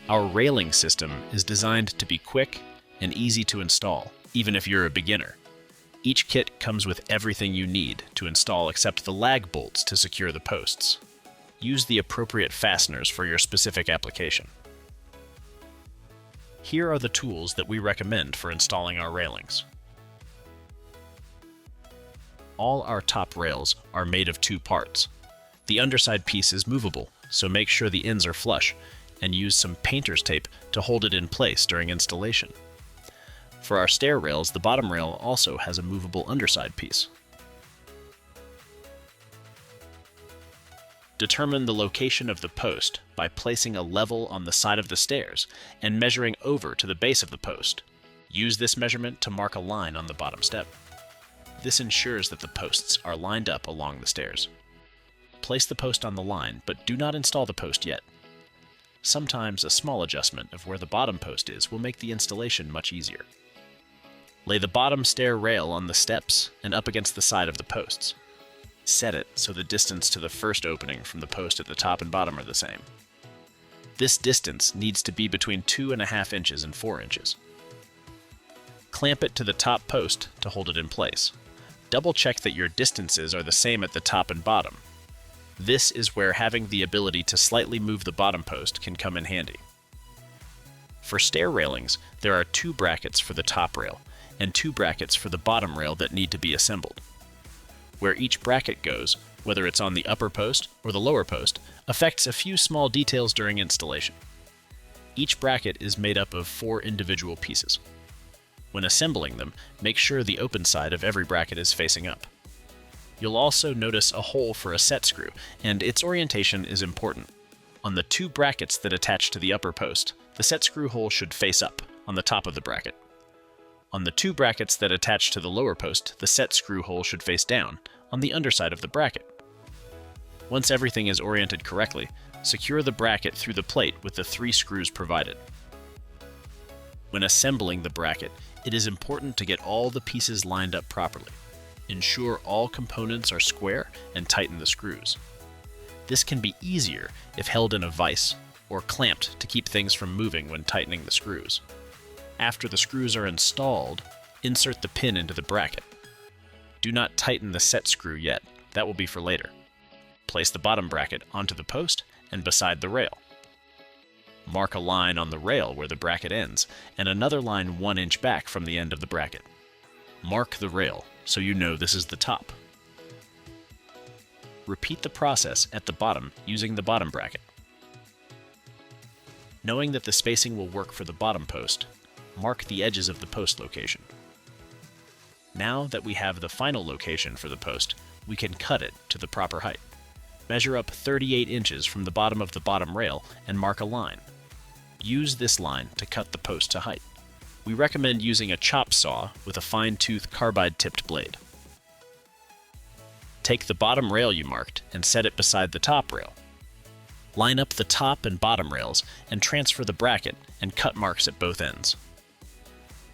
Our railing system is designed to be quick and easy to install, even if you're a beginner. Each kit comes with everything you need to install except the lag bolts to secure the posts. Use the appropriate fasteners for your specific application. Here are the tools that we recommend for installing our railings. All our top rails are made of two parts. The underside piece is movable, so make sure the ends are flush, and use some painter's tape to hold it in place during installation. For our stair rails, the bottom rail also has a movable underside piece. Determine the location of the post by placing a level on the side of the stairs and measuring over to the base of the post. Use this measurement to mark a line on the bottom step. This ensures that the posts are lined up along the stairs. Place the post on the line, but do not install the post yet. Sometimes a small adjustment of where the bottom post is will make the installation much easier. Lay the bottom stair rail on the steps and up against the side of the posts. Set it so the distance to the first opening from the post at the top and bottom are the same. This distance needs to be between 2.5 inches and 4 inches. Clamp it to the top post to hold it in place. Double check that your distances are the same at the top and bottom. This is where having the ability to slightly move the bottom post can come in handy. For stair railings, there are 2 brackets for the top rail and 2 brackets for the bottom rail that need to be assembled. Where each bracket goes, whether it's on the upper post or the lower post, affects a few small details during installation. Each bracket is made up of 4 individual pieces. When assembling them, make sure the open side of every bracket is facing up. You'll also notice a hole for a set screw, and its orientation is important. On the 2 brackets that attach to the upper post, the set screw hole should face up, on the top of the bracket. On the 2 brackets that attach to the lower post, the set screw hole should face down, on the underside of the bracket. Once everything is oriented correctly, secure the bracket through the plate with the 3 screws provided. When assembling the bracket, it is important to get all the pieces lined up properly. Ensure all components are square and tighten the screws. This can be easier if held in a vise or clamped to keep things from moving when tightening the screws. After the screws are installed, insert the pin into the bracket. Do not tighten the set screw yet, that will be for later. Place the bottom bracket onto the post and beside the rail. Mark a line on the rail where the bracket ends, and another line 1 inch back from the end of the bracket. Mark the rail so you know this is the top. Repeat the process at the bottom using the bottom bracket. Knowing that the spacing will work for the bottom post, mark the edges of the post location. Now that we have the final location for the post, we can cut it to the proper height. Measure up 38 inches from the bottom of the bottom rail and mark a line. Use this line to cut the post to height. We recommend using a chop saw with a fine-tooth carbide-tipped blade. Take the bottom rail you marked and set it beside the top rail. Line up the top and bottom rails and transfer the bracket and cut marks at both ends.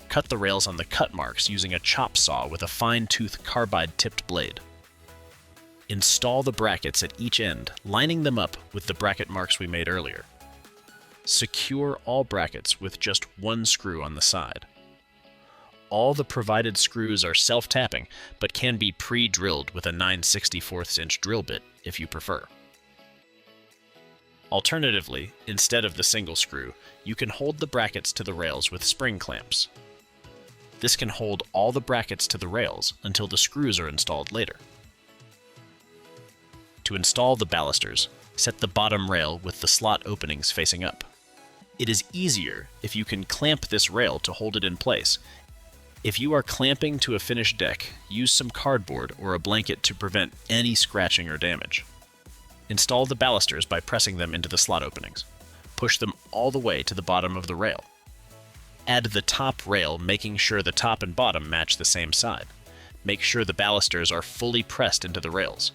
Cut the rails on the cut marks using a chop saw with a fine-tooth carbide-tipped blade. Install the brackets at each end, lining them up with the bracket marks we made earlier. Secure all brackets with just 1 screw on the side. All the provided screws are self-tapping, but can be pre-drilled with a 9/64 inch drill bit if you prefer. Alternatively, instead of the single screw, you can hold the brackets to the rails with spring clamps. This can hold all the brackets to the rails until the screws are installed later. To install the balusters, set the bottom rail with the slot openings facing up. It is easier if you can clamp this rail to hold it in place. If you are clamping to a finished deck, use some cardboard or a blanket to prevent any scratching or damage. Install the balusters by pressing them into the slot openings. Push them all the way to the bottom of the rail. Add the top rail, making sure the top and bottom match the same side. Make sure the balusters are fully pressed into the rails.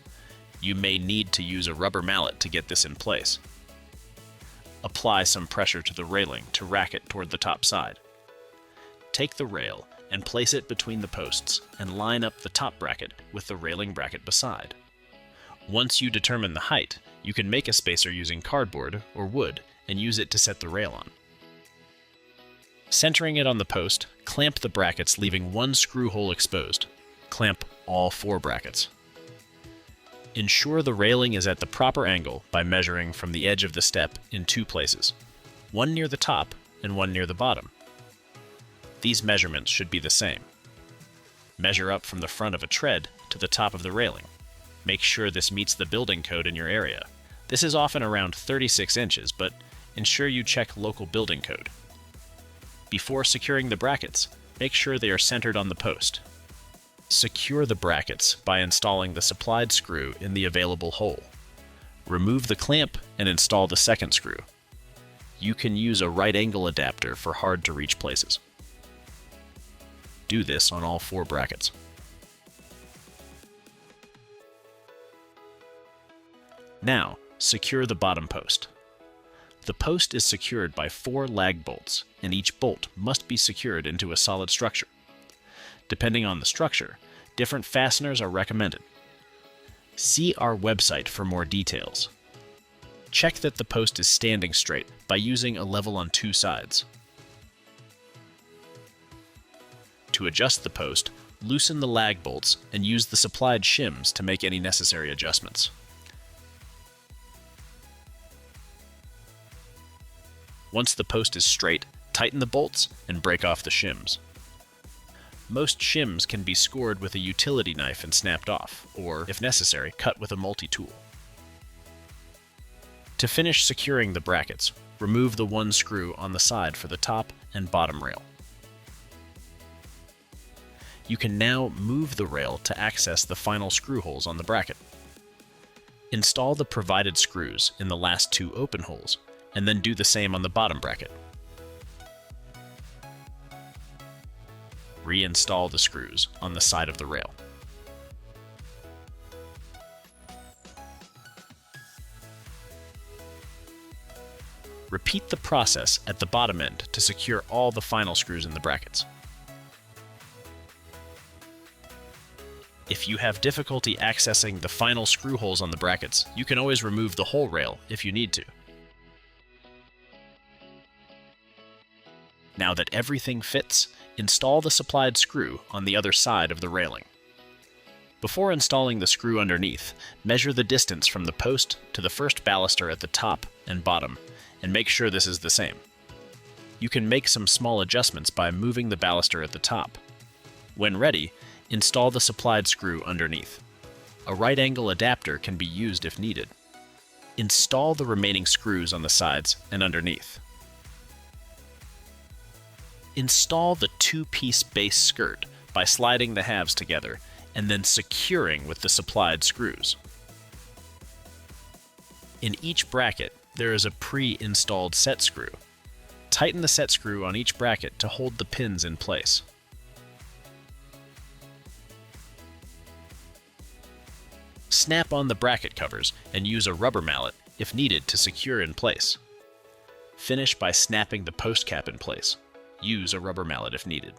You may need to use a rubber mallet to get this in place. Apply some pressure to the railing to rack it toward the top side. Take the rail and place it between the posts and line up the top bracket with the railing bracket beside. Once you determine the height, you can make a spacer using cardboard or wood and use it to set the rail on. Centering it on the post, clamp the brackets, leaving one screw hole exposed. Clamp all 4 brackets. Ensure the railing is at the proper angle by measuring from the edge of the step in 2 places, one near the top and one near the bottom. These measurements should be the same. Measure up from the front of a tread to the top of the railing. Make sure this meets the building code in your area. This is often around 36 inches, but ensure you check local building code. Before securing the brackets, make sure they are centered on the post. Secure the brackets by installing the supplied screw in the available hole. Remove the clamp and install the second screw. You can use a right angle adapter for hard-to-reach places. Do this on all 4 brackets. Now, secure the bottom post. The post is secured by 4 lag bolts, and each bolt must be secured into a solid structure. Depending on the structure, different fasteners are recommended. See our website for more details. Check that the post is standing straight by using a level on 2 sides. To adjust the post, loosen the lag bolts and use the supplied shims to make any necessary adjustments. Once the post is straight, tighten the bolts and break off the shims. Most shims can be scored with a utility knife and snapped off, or, if necessary, cut with a multi-tool. To finish securing the brackets, remove the one screw on the side for the top and bottom rail. You can now move the rail to access the final screw holes on the bracket. Install the provided screws in the last 2 open holes, and then do the same on the bottom bracket. Reinstall the screws on the side of the rail. Repeat the process at the bottom end to secure all the final screws in the brackets. If you have difficulty accessing the final screw holes on the brackets, you can always remove the whole rail if you need to. Now that everything fits, install the supplied screw on the other side of the railing. Before installing the screw underneath, measure the distance from the post to the first baluster at the top and bottom, and make sure this is the same. You can make some small adjustments by moving the baluster at the top. When ready, install the supplied screw underneath. A right angle adapter can be used if needed. Install the remaining screws on the sides and underneath. Install the 2-piece base skirt by sliding the halves together and then securing with the supplied screws. In each bracket, there is a pre-installed set screw. Tighten the set screw on each bracket to hold the pins in place. Snap on the bracket covers and use a rubber mallet if needed to secure in place. Finish by snapping the post cap in place. Use a rubber mallet if needed.